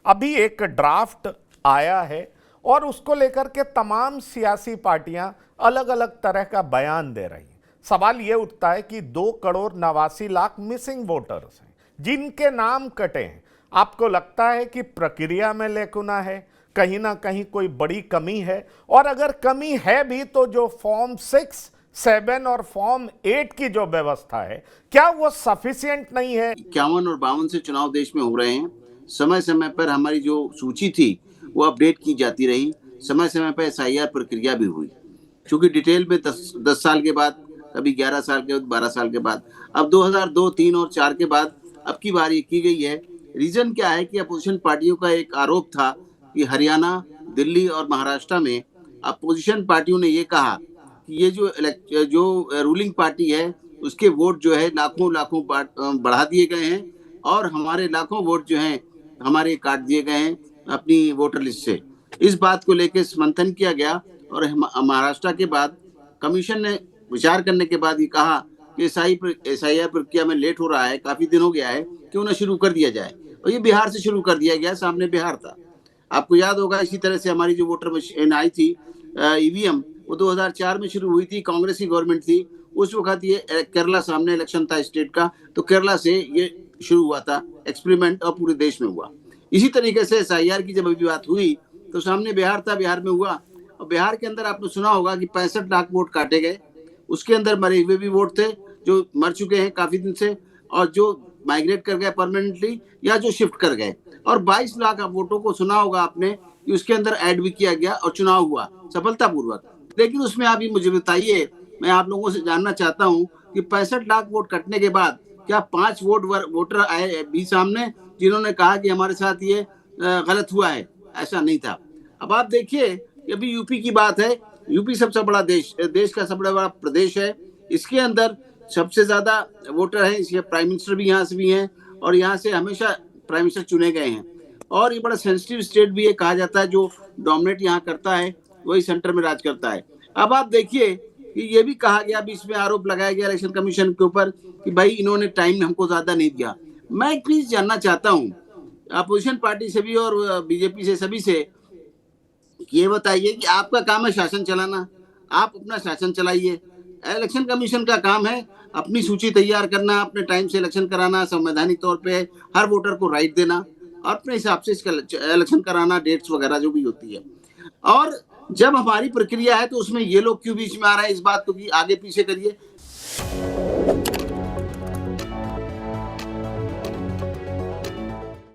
अभी एक ड्राफ्ट आया है और उसको लेकर के तमाम सियासी पार्टियां अलग अलग तरह का बयान दे रही हैं। सवाल यह उठता है कि 2,89,00,000 मिसिंग वोटर्स हैं जिनके नाम कटे हैं। आपको लगता है कि प्रक्रिया में लेकुना है, कहीं ना कहीं कोई बड़ी कमी है? और अगर कमी है भी तो जो फॉर्म 6, 7 और फॉर्म 8 की जो व्यवस्था है, क्या वो सफिशिएंट नहीं है? 51 और 52 से चुनाव देश में हो रहे हैं। समय समय पर हमारी जो सूची थी वो अपडेट की जाती रही। समय समय पर एसआईआर प्रक्रिया भी हुई, क्योंकि डिटेल में 10 साल के बाद, कभी 11 साल के बाद, 12 साल के बाद, अब 2002, 3 और 4 के बाद अब की बारी की गई है। रीजन क्या है कि अपोजिशन पार्टियों का एक आरोप था कि हरियाणा, दिल्ली और महाराष्ट्र में अपोजिशन पार्टियों ने ये कहा कि ये जो रूलिंग पार्टी है उसके वोट जो है लाखों लाखों बढ़ा दिए गए हैं और हमारे लाखों वोट जो हैं हमारे काट दिए गए हैं अपनी वोटर लिस्ट से। इस बात को लेकर मंथन किया गया और महाराष्ट्र के बाद कमीशन ने विचार करने के बाद ये कहा कि एसआईआर प्रक्रिया में लेट हो रहा है, काफी दिन हो गया है, क्यों ना शुरू कर दिया जाए। और ये बिहार से शुरू कर दिया गया, सामने बिहार था। आपको याद होगा इसी तरह से हमारी जो वोटर मशीन आई थी ईवीएम, वो 2004 में शुरू हुई थी, कांग्रेस की गवर्नमेंट थी उस वक्त। ये केरला सामने इलेक्शन था स्टेट का, तो केरला से ये शुरू हुआ था एक्सपेरिमेंट और पूरे देश में हुआ। इसी तरीके से एसआईआर की जब अभी बात हुई तो सामने बिहार था, बिहार में हुआ। और बिहार के अंदर आपने सुना होगा कि 65 लाख वोट काटे गए। उसके अंदर मरे हुए भी वोट थे जो मर चुके हैं काफी दिन से, और जो माइग्रेट कर गए परमानेंटली या जो शिफ्ट कर गए। और 22 लाख वोटों को सुना होगा आपने कि उसके अंदर ऐड भी किया गया और चुनाव हुआ सफलतापूर्वक। लेकिन उसमें आप ये मुझे बताइए, मैं आप लोगों से जानना चाहता हूं कि 65 लाख वोट कटने के बाद क्या 5 वोटर आए भी सामने जिन्होंने कहा कि हमारे साथ ये गलत हुआ है? ऐसा नहीं था। अब आप देखिए, अभी यूपी की बात है। यूपी सबसे बड़ा देश का सबसे बड़ा प्रदेश है। इसके अंदर सबसे ज्यादा वोटर हैं। इसके प्राइम मिनिस्टर भी यहाँ से भी हैं और यहाँ से हमेशा प्राइम मिनिस्टर चुने गए हैं। और ये बड़ा सेंसिटिव स्टेट भी है, कहा जाता है जो डोमिनेट यहाँ करता है वही सेंटर में राज करता है। अब आप देखिए कि ये भी कहा गया, बीच में आरोप लगाया गया इलेक्शन कमीशन के ऊपर कि भाई इन्होंने टाइम हमको ज्यादा नहीं दिया। मैं एक चीज जानना चाहता हूँ अपोजिशन पार्टी से भी और बीजेपी से, सभी से, ये बताइए कि आपका काम है शासन चलाना, आप अपना शासन चलाइए। इलेक्शन कमीशन का काम है अपनी सूची तैयार करना, अपने टाइम से इलेक्शन कराना, संवैधानिक तौर पे हर वोटर को राइट देना और अपने हिसाब से इसका इलेक्शन कराना, डेट्स वगैरह जो भी होती है। और जब हमारी प्रक्रिया है तो उसमें ये लोग क्यों बीच में आ रहे हैं? इस बात को भी आगे पीछे करिए।